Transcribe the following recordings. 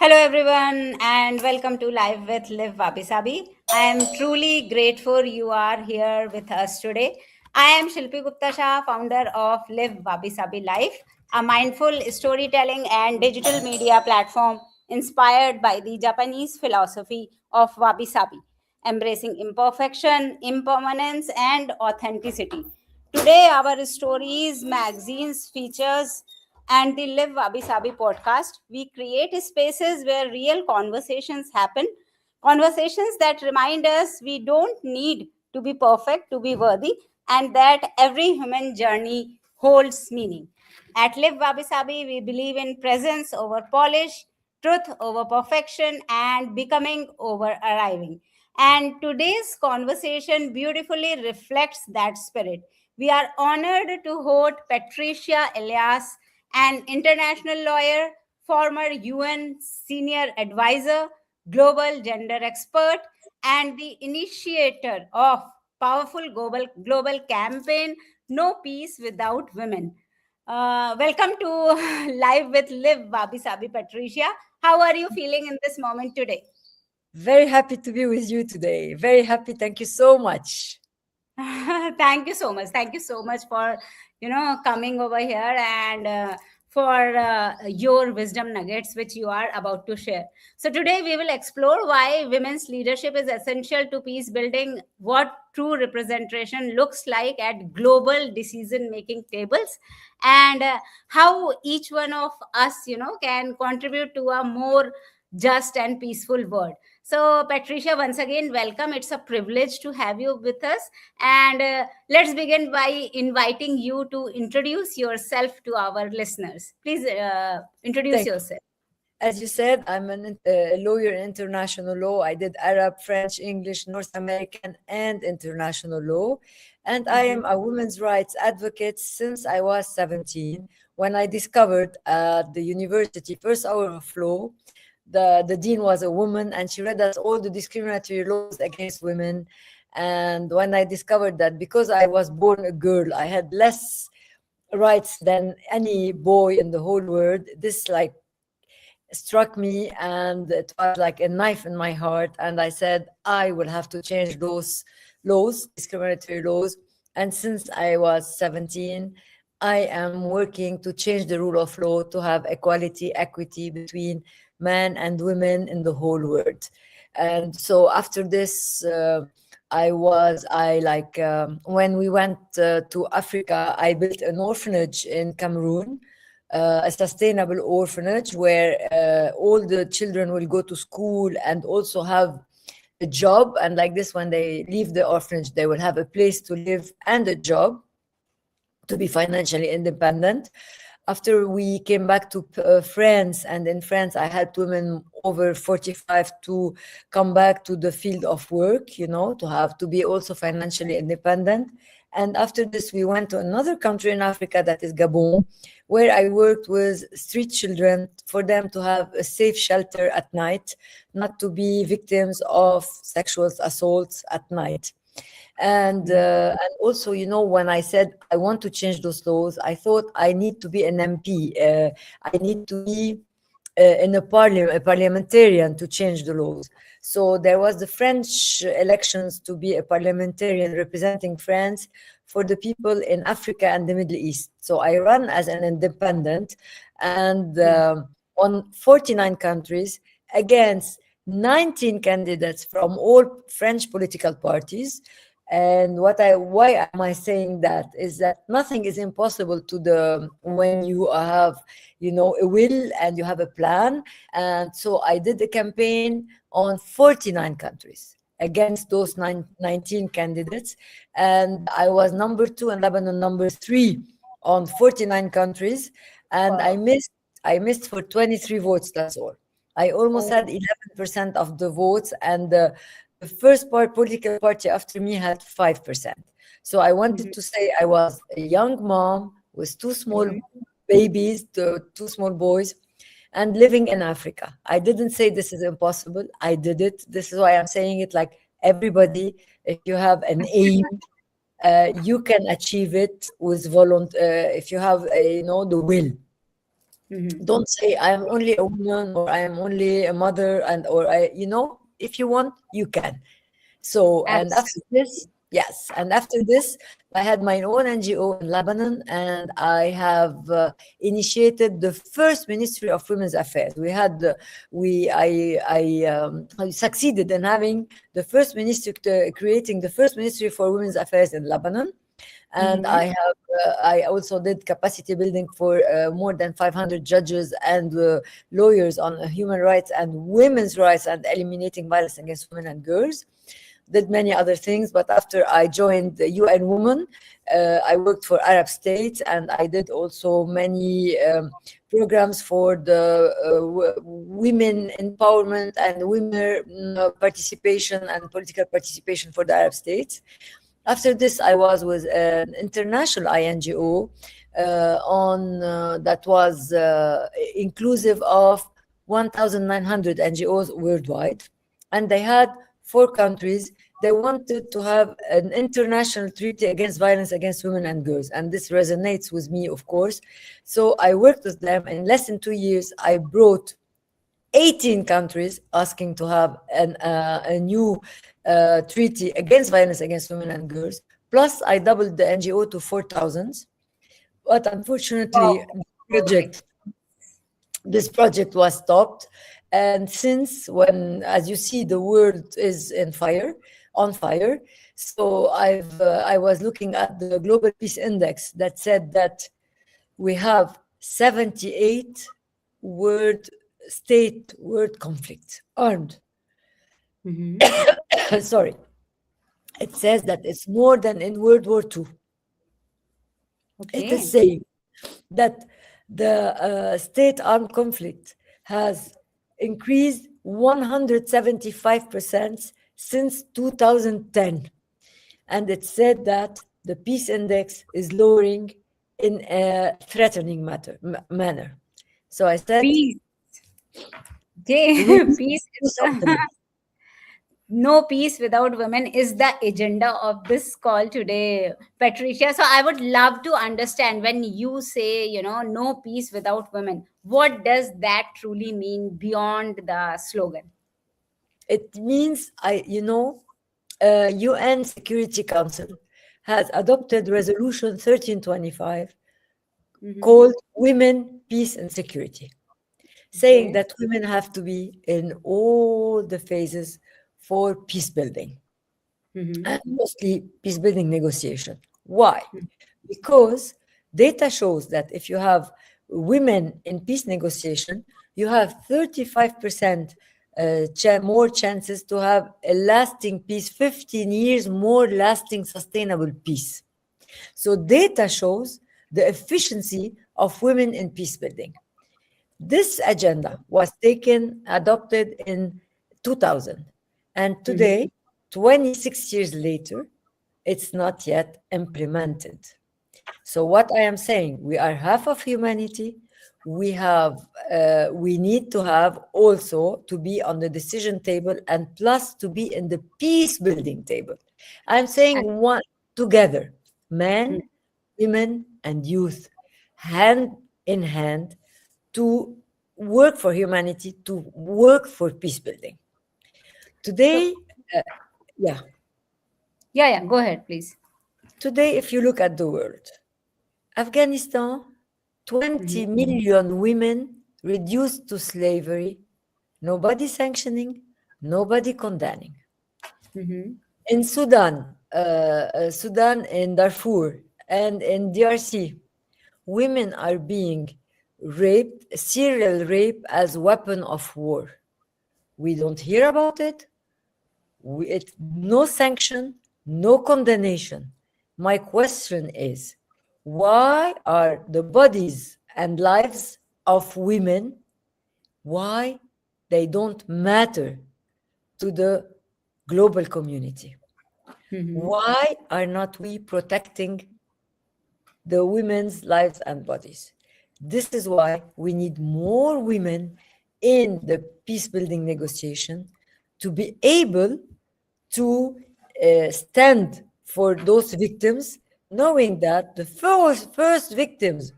Hello, everyone, and welcome to Live with LiveWabiSabi. I am truly grateful you are here with us today. I am Shilpi Gupta Shah, founder of LiveWabiSabi Life, a mindful storytelling and digital media platform inspired by the Japanese philosophy of Wabi Sabi, embracing imperfection, impermanence, and authenticity. Today, our stories, magazines, features, and the Live Wabi Sabi podcast, we create spaces where real conversations happen, conversations that remind us we don't need to be perfect to be worthy, and that every human journey holds meaning. At Live Wabi Sabi, we believe in presence over polish, truth over perfection, and becoming over arriving. And today's conversation beautifully reflects that spirit. We are honored to host Patricia Elias, an international lawyer, former UN senior advisor, global gender expert, and the initiator of powerful global campaign No Peace Without Women. Welcome to Live with Live Wabi Sabi, Patricia. How are you feeling in this moment today? Very happy to be with you today. Very happy. Thank you so much. Thank you so much. Thank you so much for coming over here and for your wisdom nuggets which you are about to share. So today we will explore why women's leadership is essential to peace building, what true representation looks like at global decision making tables, and how each one of us can contribute to a more just and peaceful world. So Patricia, once again welcome. It's a privilege to have you with us, and let's begin by inviting you to introduce yourself to our listeners. Please introduce Thank yourself. As you said, I'm a lawyer in international law. I did Arab, French, English, North American, and international law. And I am Mhm. a women's rights advocate since I was 17 when I discovered at the university first hour of law. The dean was a woman and she read us all the discriminatory laws against women. And when I discovered that because I was born a girl, I had less rights than any boy in the whole world, this like struck me and it was like a knife in my heart. And I said, I will have to change those laws, discriminatory laws. And since I was 17, I am working to change the rule of law to have equality, equity between men and women in the whole world. And so after this, when we went to Africa, I built an orphanage in Cameroon, a sustainable orphanage where all the children will go to school and also have a job. And like this, when they leave the orphanage, they will have a place to live and a job to be financially independent. After we came back to France, and in France, I helped women over 45 to come back to the field of work, to be also financially independent. And after this, we went to another country in Africa, that is Gabon, where I worked with street children for them to have a safe shelter at night, not to be victims of sexual assaults at night. And also, when I said I want to change those laws, I thought I need to be an MP. I need to be in a parliamentarian to change the laws. So there was the French elections to be a parliamentarian representing France for the people in Africa and the Middle East. So I ran as an independent, and on 49 countries against 19 candidates from all French political parties. And why am I saying that is that nothing is impossible to the when you have a will and you have a plan. And so I did the campaign on 49 countries against those 19 candidates, and I was number 2 and Lebanon number 3 on 49 countries, and Wow. I missed for 23 votes. That's all. I almost Oh. had 11% of the votes, and the political party after me had 5%. So I wanted Mhm. to say I was a young mom with two small Mhm. babies, two small boys, and living in Africa. I didn't say this is impossible. I did it. This is why I'm saying it, like, everybody, if you have an aim, you can achieve it with if you have, the will. Don't say I am only a woman or I am only a mother and or I, if you want, you can. So, and after Absolutely. this, yes, and after this, I had my own NGO in Lebanon, and I have initiated the first Ministry of Women's Affairs. We had, I succeeded in having the first ministry, creating the first Ministry for Women's Affairs in Lebanon. And Mm-hmm. I also did capacity building for more than 500 judges and lawyers on human rights and women's rights and eliminating violence against women and girls. Did many other things, but after I joined the UN Women, I worked for Arab states, and I did also many programs for the women empowerment and women participation and political participation for the Arab states. After this, I was with an international INGO that was inclusive of 1,900 NGOs worldwide, and they had 4 countries. They wanted to have an international treaty against violence against women and girls, and this resonates with me, of course. So I worked with them. In less than 2 years, I brought 18 countries asking to have a new treaty against violence against women and girls. Plus, I doubled the NGO to 4,000. But unfortunately, Oh, project this project was stopped. And since when, as you see, the world is on fire. So I was looking at the Global Peace Index that said that we have 78 world conflicts, armed. Mm-hmm. Sorry, it says that it's more than in World War II. It is Okay. saying that the state armed conflict has increased 175% since 2010. And it said that the peace index is lowering in a threatening manner. So I said, Peace. we Okay. need to Peace do is something. no peace without women is the agenda of this call today, Patricia. So I would love to understand when you say, no peace without women, what does that truly mean beyond the slogan? It means UN Security Council has adopted Resolution 1325 Mm-hmm. called Women, Peace and Security, saying Okay. that women have to be in all the phases for peace building Mm-hmm. and mostly peace building negotiation. Why? Because data shows that if you have women in peace negotiation, you have 35% more chances to have a lasting peace, 15 years more lasting sustainable peace. So data shows the efficiency of women in peace building. This agenda was adopted in 2000. And Mm-hmm. today, 26 years later, it's not yet implemented. So what I am saying, we are half of humanity. We need to have also to be on the decision table and plus to be in the peace building table. I'm saying one together, men, women, and youth, hand in hand, to work for humanity, to work for peace building. So, Today, yeah, yeah, go ahead, please. today, if you look at the world, Afghanistan, 20 Mm-hmm. million women reduced to slavery, nobody sanctioning, nobody condemning. Mm-hmm. In Sudan, in Darfur, and in DRC, women are being raped, serial rape as weapon of war. We don't hear about it. No sanction, no condemnation. My question is, why are the bodies and lives of women, why they don't matter to the global community? Mm-hmm. Why are not we protecting the women's lives and bodies? This is why we need more women in the peace building negotiation to be able to stand for those victims, knowing that the first victims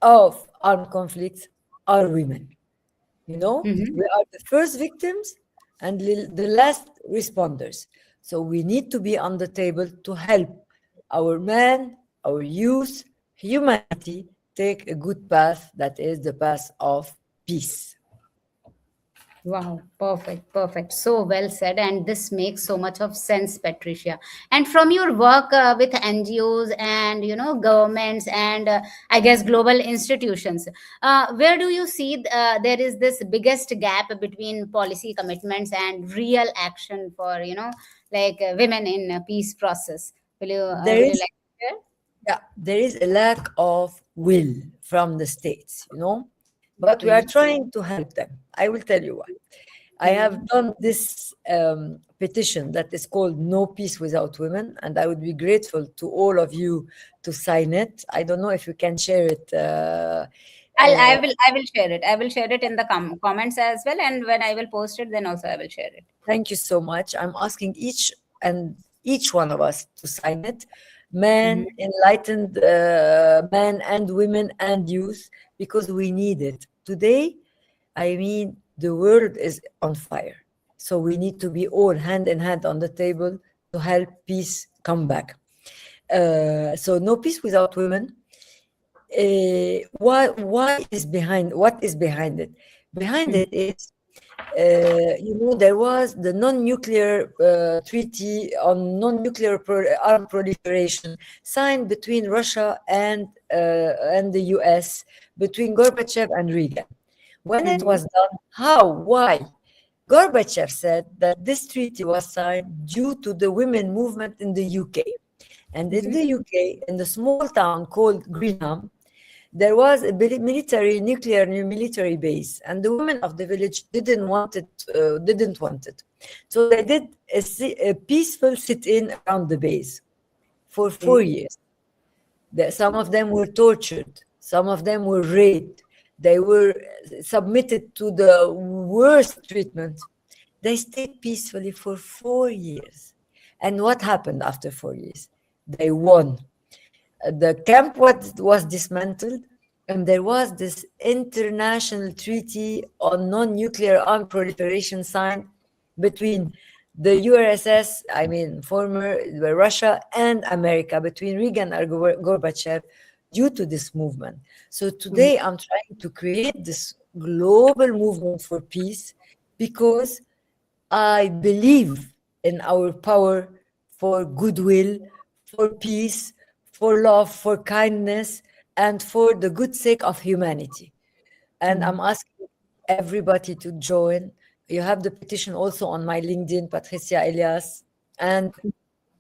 of armed conflicts are women. You know, Mhm. we are the first victims and the last responders. So we need to be on the table to help our men, our youth, humanity take a good path that is the path of peace. Wow, perfect, perfect. So well said. And this makes so much of sense, Patricia. And from your work with NGOs and, governments and I guess global institutions, where do you see there is this biggest gap between policy commitments and real action for, like women in peace process? There Will you is, like to share? yeah, there is a lack of will from the states, but we are Mm-hmm. trying to help them. I will tell you why. I have done this petition that is called No Peace Without Women, and I would be grateful to all of you to sign it. I don't know if you can share it. Uh, I will share it. I will share it in the comments as well. And when I will post it, then also I will share it. Thank you so much. I'm asking each one of us to sign it, men, enlightened men and women and youth, because we need it today. I mean, the world is on fire, so we need to be all hand in hand on the table to help peace come back. So no peace without women. Why is behind what is behind it? Behind Mhm. it is there was the non-nuclear treaty on non-nuclear armed proliferation signed between Russia and the US, between Gorbachev and Reagan. When it Mhm. was done, how? Why? Gorbachev said that this treaty was signed due to the women movement in the UK. And in Mhm. the UK, in the small town called Greenham, there was a military base, and the women of the village didn't want it. So they did a peaceful sit-in around the base for Okay. 4 years. Some of them were tortured, some of them were raped, they were submitted to the worst treatment. They stayed peacefully for 4 years. And what happened after 4 years? They won. The camp was dismantled, and there was this international treaty on non-nuclear armed proliferation signed between the URSS, I mean former Russia, and America, between Reagan and Gorbachev, due to this movement. So Mhm. today I'm trying to create this global movement for peace because I believe in our power for goodwill, for peace, for love, for kindness, and for the good sake of humanity. And I'm Mhm. asking everybody to join. You have the petition also on my LinkedIn, Patricia Elias, and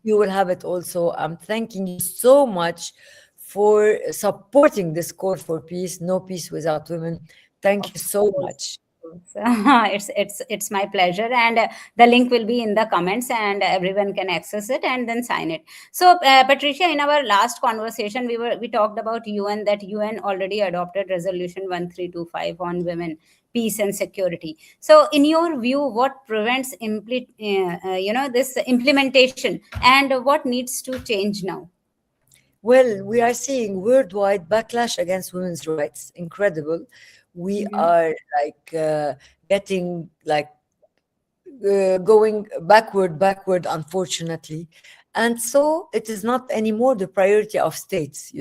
you will have it also. I'm thanking you so much for supporting this call for peace. No peace without women. Thank you Of so course. much. It's my pleasure, and the link will be in the comments, and everyone can access it and then sign it. So, Patricia, in our last conversation, we talked about UN, that UN already adopted Resolution 1325 on women, peace, and security. So, in your view, what prevents this implementation, and what needs to change now? Well, we are seeing worldwide backlash against women's rights. Incredible. We Mhm. are like getting like going backward, unfortunately. And so it is not anymore the priority of states,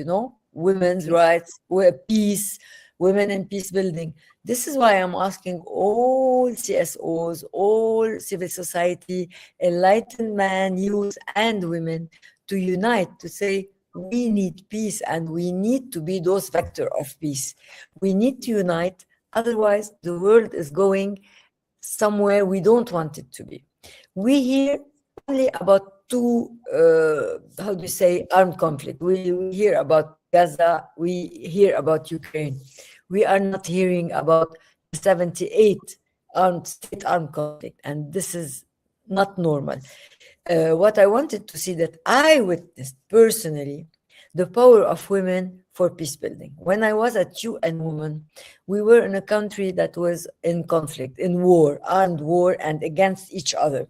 women's Okay. rights, peace, women in peace building. This is why I'm asking all CSOs, all civil society, enlightened men, youth, and women to unite to say, we need peace and we need to be those vector of peace. We need to unite, otherwise the world is going somewhere we don't want it to be. We hear only about two, how do you say, armed conflict. We hear about Gaza, we hear about Ukraine. We are not hearing about the 78 state armed conflict, and this is not normal. What I wanted to see that I witnessed personally the power of women for peace building. When I was at UN Women, we were in a country that was in conflict, in war, armed war, and against each other.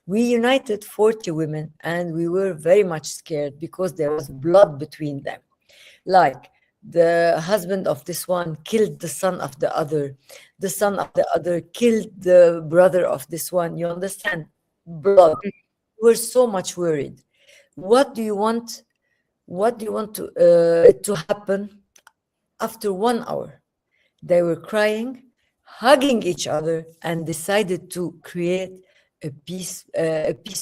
We united 40 women, and we were very much scared because there was blood between them. Like the husband of this one killed the son of the other. The son of the other killed the brother of this one. You understand? Blood. We're so much worried. What do you want? What do you want to happen after 1 hour? They were crying, hugging each other, and decided to create a peace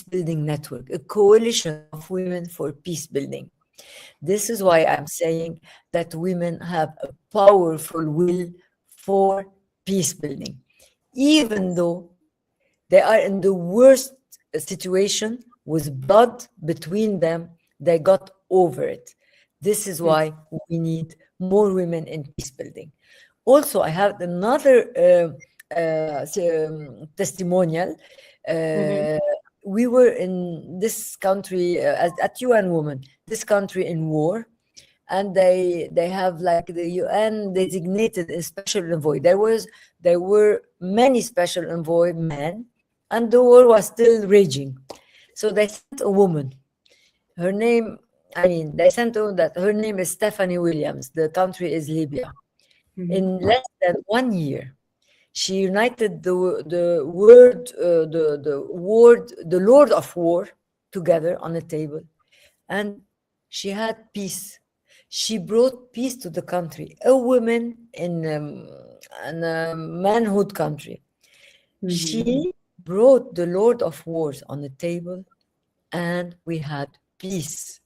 building network, a coalition of women for peace building. This is why I'm saying that women have a powerful will for peace building. Even though they are in the worst situation with blood between them, they got over it. This is why we need more women in peace building. Also, I have another testimonial. We were in this country at UN Women, this country in war, and they have like the UN designated a special envoy. There were many special envoy men, and the war was still raging. So they sent a woman. Her name, they sent her that her name is Stephanie Williams. The country is Libya. In less than 1 year, she united the Lord of War together on a table, and she had peace. She brought peace to the country. A woman in a manhood country. She brought the Lord of Wars on the table, and we had peace.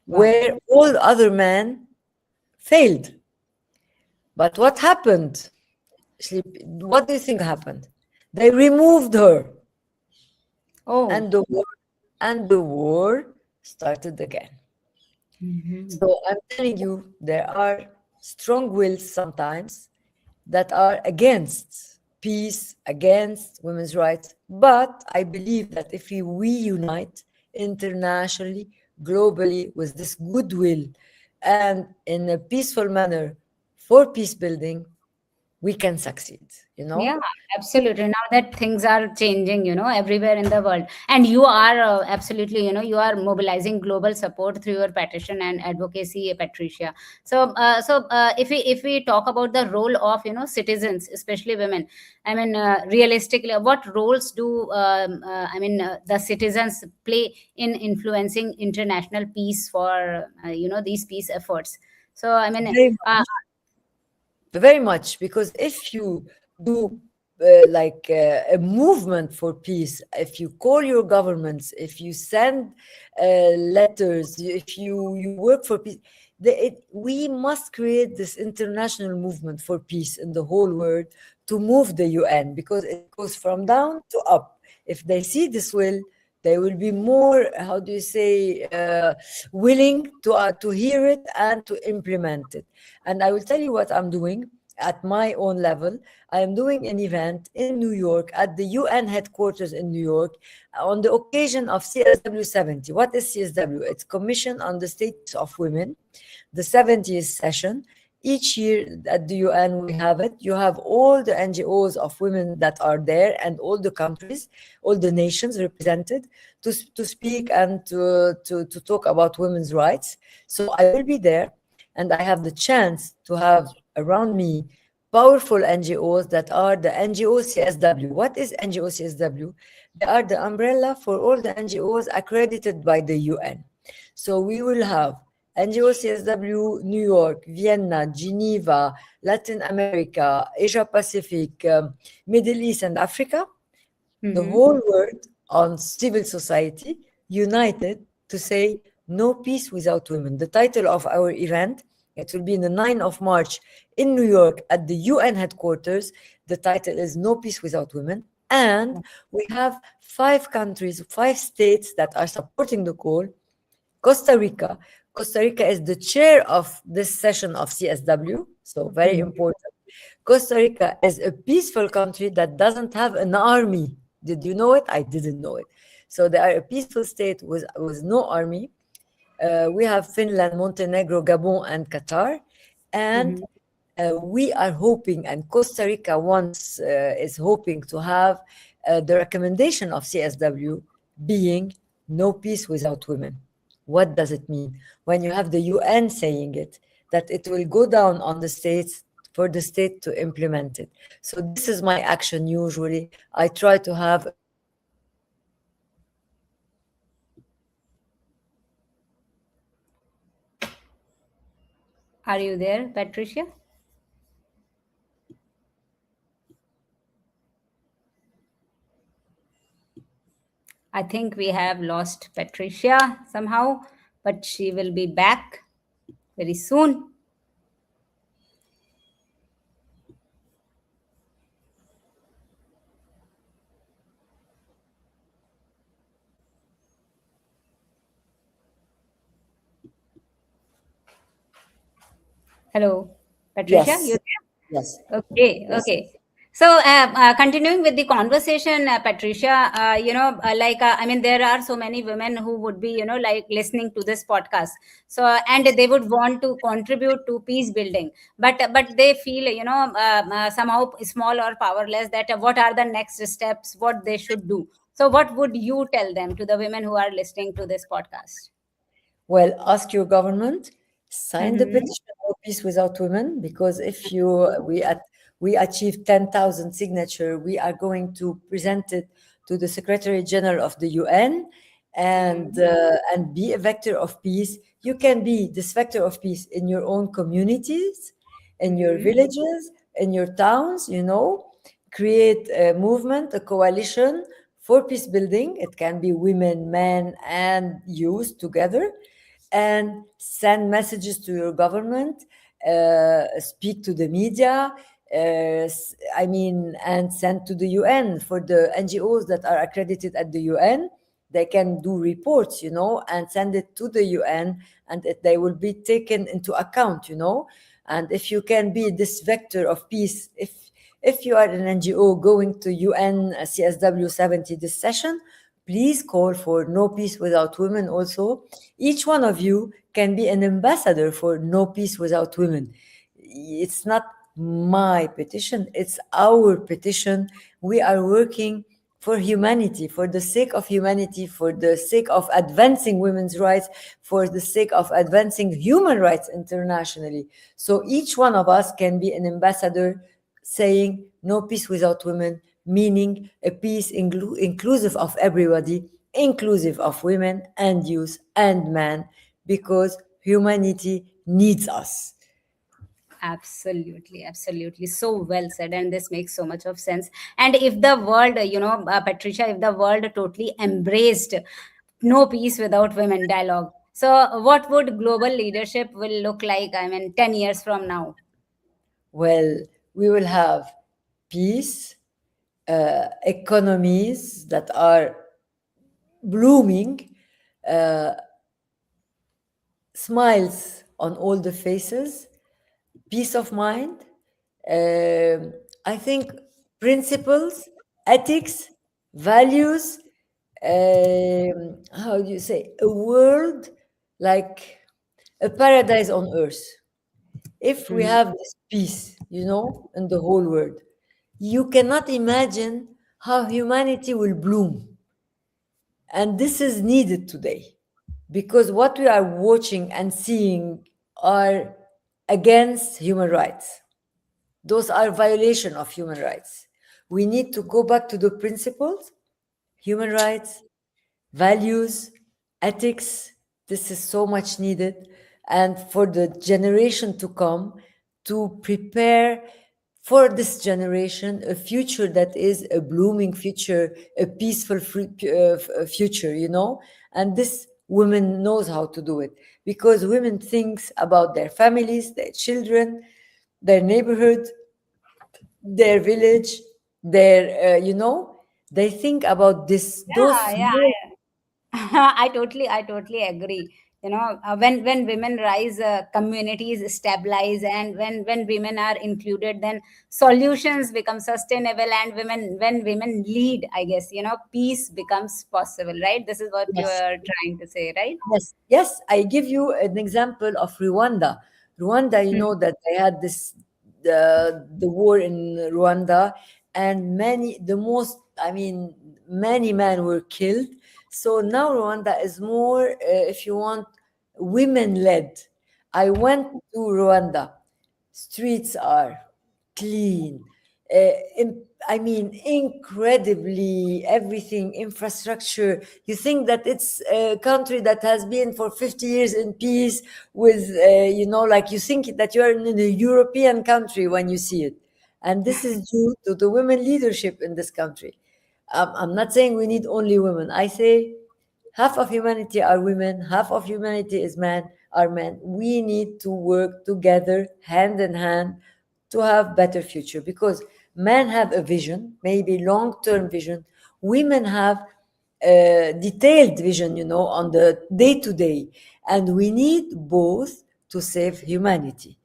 Where all other men failed. But what happened? What do you think happened? They removed her. Oh. And the war started again. So I'm telling you, there are strong wills sometimes that are against peace, against women's rights. But I believe that if we unite internationally, globally, with this goodwill and in a peaceful manner for peace building, we can succeed, Yeah, absolutely. Now that things are changing, everywhere in the world, and you are absolutely, you are mobilizing global support through your petition and advocacy, Patricia. So, if we talk about the role of citizens, especially women, realistically, what roles do the citizens play in influencing international peace for these peace efforts? So, very much, because if you do a movement for peace, if you call your governments, if you send letters, if you work for peace, we must create this international movement for peace in the whole world to move the UN, because it goes from down to up. If they see this will, they will be more, how do you say, willing to hear it and to implement it. And I will tell you what I'm doing at my own level. I am doing an event in New York at the UN headquarters in New York on the occasion of CSW 70. What is CSW? It's Commission on the Status of Women, the 70th session. Each year at the UN, we have it. You have all the NGOs of women that are there and all the countries, all the nations represented to speak and to talk about women's rights. So I will be there, and I have the chance to have around me powerful NGOs that are the NGO CSW. What is NGO CSW? They are the umbrella for all the NGOs accredited by the UN. So we will have NGO CSW New York, Vienna, Geneva, Latin America, Asia Pacific, Middle East and Africa, the whole world on civil society united to say no peace without women. The title of our event, it will be on the 9th of March in New York at the UN headquarters. The title is No Peace Without Women. And we have 5 countries, 5 states that are supporting the call. Costa Rica. Costa Rica is the chair of this session of CSW, so very important. Costa Rica is a peaceful country that doesn't have an army. Did you know it? I didn't know it. So they are a peaceful state with no army. We have Finland, Montenegro, Gabon, and Qatar. And we are hoping, and Costa Rica is hoping to have the recommendation of CSW being no peace without women. What does it mean? When you have the UN saying it, that it will go down on the states for the state to implement it. So this is my action usually. I try to have a Are you there, Patricia? I think we have lost Patricia somehow, but she will be back very soon. Hello, Patricia, you yes, yes, there? Okay, yes. okay. So, continuing with the conversation, Patricia, I mean, there are so many women who would be, like listening to this podcast. So, and they would want to contribute to peace building, but they feel, somehow small or powerless. That what are the next steps? What they should do. So, what would you tell them to the women who are listening to this podcast? Well, ask your government, sign the Mm-hmm. petition for peace without women, because if we achieve 10,000 signature, we are going to present it to the Secretary General of the UN, and be a vector of peace. You can be this vector of peace in your own communities, in your Mm-hmm. villages, in your towns. Create a movement, a coalition for peace building. It can be women, men, and youth together, and send messages to your government, speak to the media, and send to the UN for the NGOs that are accredited at the UN. They can do reports, and send it to the UN, and they will be taken into account. And if you can be this vector of peace, if you are an NGO going to UN CSW 70 this session, please call for no peace without women also. Each one of you can be an ambassador for no peace without women. It's not my petition, it's our petition. We are working for humanity, for the sake of humanity, for the sake of advancing women's rights, for the sake of advancing human rights internationally. So each one of us can be an ambassador saying no peace without women, meaning a peace inclusive of everybody, inclusive of women and youth and men, because humanity needs us. Absolutely, absolutely. So well said. And this makes so much of sense. And if the world, Patricia, if the world totally embraced no peace without women dialogue, so what would global leadership will look like? I mean, 10 years from now. Well, we will have peace, economies that are blooming, uh, smiles on all the faces, peace of mind. I think principles, ethics, values, how do you say, a world like a paradise on earth. If we Mhm. have this peace, in the whole world, you cannot imagine how humanity will bloom. And this is needed today, because what we are watching and seeing are against human rights. Those are violation of human rights. We need to go back to the principles, human rights, values, ethics. This is so much needed. And for the generation to come, to prepare for this generation a future that is a blooming future, a peaceful future. And this woman knows how to do it, because women thinks about their families, their children, their neighborhood, their village, they think about this, those Yeah, small. I totally agree. When women rise, communities stabilize, and when women are included, then solutions become sustainable. And when women lead, I guess, peace becomes possible, right? This is what you Yes, are trying to say, right? yes, yes. I give you an example of Rwanda. Rwanda, Hmm. that they had the war in Rwanda, and many men were killed. So now Rwanda is more, if you want, women led. I went to Rwanda. Streets are clean. I mean, incredibly everything, infrastructure. You think that it's a country that has been for 50 years in peace with, like you think that you're in a European country when you see it. And this is due to the women leadership in this country. I'm not saying we need only women. I say half of humanity are women, half of humanity is men, are men. We need to work together, hand in hand, to have better future because men have a vision, maybe long-term vision. Women have a detailed vision, on the day-to-day. And we need both to save humanity.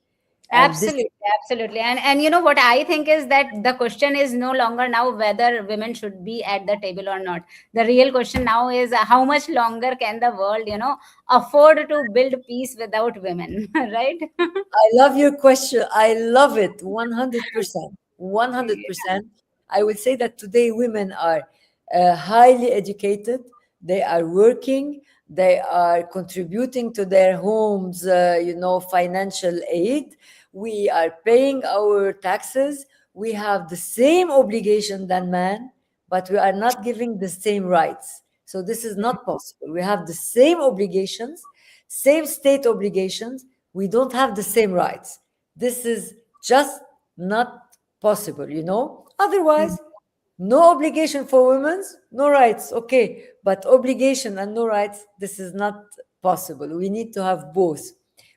And this, Absolutely, absolutely. And you know what I think is that the question is no longer now whether women should be at the table or not. The real question now is how much longer can the world, afford to build peace without women, right? I love your question. I love it 100%. 100%. I would say that today women are highly educated, they are working, they are contributing to their homes, financial aid. We are paying our taxes. We have the same obligation than men, but we are not giving the same rights. So this is not possible. We have the same obligations, same state obligations, we don't have the same rights. This is just not possible. Otherwise, no obligation for women, no rights. Okay, but obligation and no rights, this is not possible. We need to have both.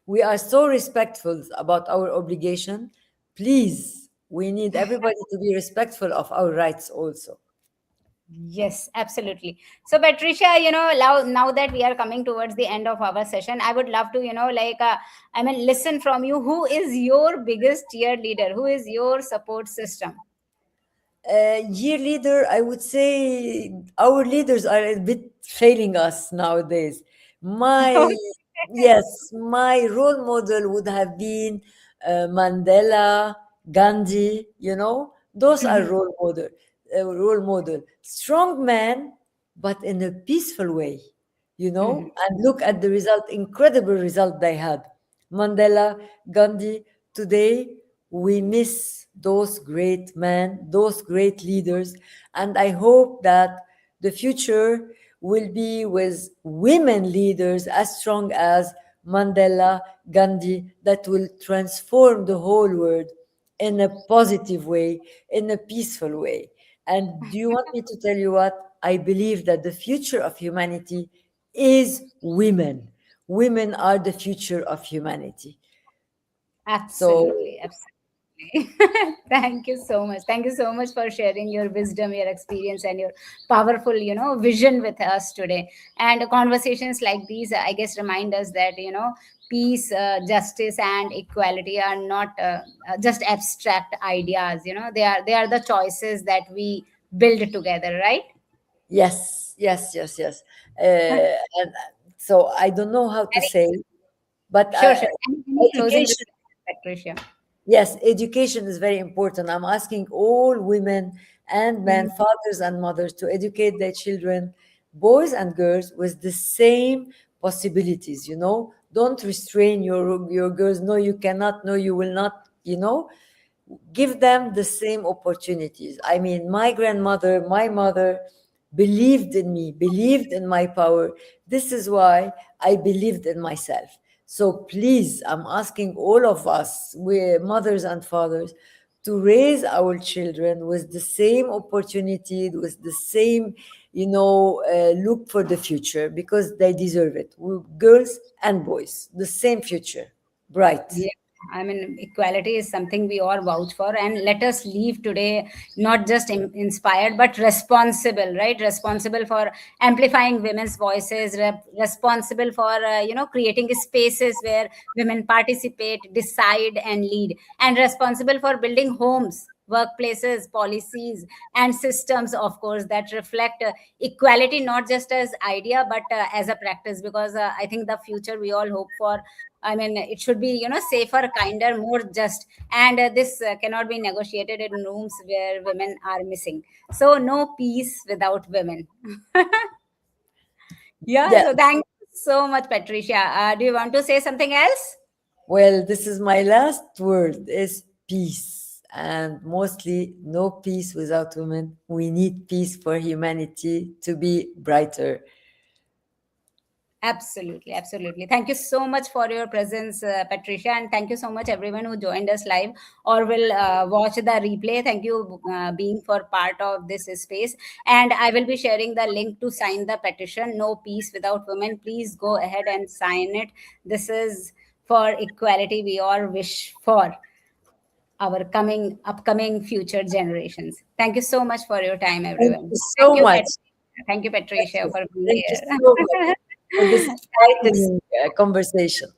We are so respectful about our obligation. Please, we need everybody to be respectful of our rights also. Yes, absolutely. So, Patricia, now that we are coming towards the end of our session, I would love to, listen from you. Who is your biggest cheerleader? Who is your support system? Year leader, I would say our leaders are a bit failing us nowadays. My, yes, my role model would have been Mandela, Gandhi, those are Mhm, role model. Strong man, but in a peaceful way, mhm. and look at the result, incredible result they had. Mandela, Gandhi, today we miss those great men, those great leaders, and I hope that the future will be with women leaders as strong as Mandela, Gandhi, that will transform the whole world in a positive way, in a peaceful way. And do you want me to tell you what? I believe that the future of humanity is women. Women are the future of humanity. So, Absolutely, absolutely. Thank you so much. Thank you so much for sharing your wisdom, your experience, and your powerful, vision with us today. And conversations like these, I guess, remind us that peace, justice, and equality are not just abstract ideas. They are the choices that we build together, right? yes, yes, yes, yes. And so I don't know how to Any, say, but sure, sure. Any closing education. remarks, Patricia? Yes, education is very important. I'm asking all women and men, Mhm. fathers and mothers, to educate their children, boys and girls, with the same possibilities. Don't restrain your girls. No, you cannot. No, you will not. Give them the same opportunities. I mean, my grandmother, my mother believed in me, believed in my power. This is why I believed in myself. So please, I'm asking all of us, we mothers and fathers, to raise our children with the same opportunity, with the same, look for the future because they deserve it. Girls and boys, the same future, bright. Yeah, I mean, equality is something we all vouch for, and let us leave today not just inspired but responsible, right? Responsible for amplifying women's voices, responsible for creating spaces where women participate, decide, and lead, and responsible for building homes, workplaces, policies, and systems, of course, that reflect equality not just as idea but as a practice. Because I think the future we all hope for, I mean, it should be, safer, kinder, more just. And this cannot be negotiated in rooms where women are missing. So, no peace without women. Yeah. Yeah. So, thank you so much, Patricia. Do you want to say something else? Well, this is my last word is peace. And mostly no peace without women. We need peace for humanity to be brighter. Absolutely, absolutely. Thank you so much for your presence, Patricia, and thank you so much everyone who joined us live or will watch the replay. Thank you being for part of this space, and I will be sharing the link to sign the petition. No peace without women. Please go ahead and sign it. This is for equality we all wish for our coming upcoming future generations. Thank you so much for your time, Thank everyone. you Thank so you, much. Thank you, Thank Patricia, you. for being Thank you here. so much for this Thanks. enlightening conversation.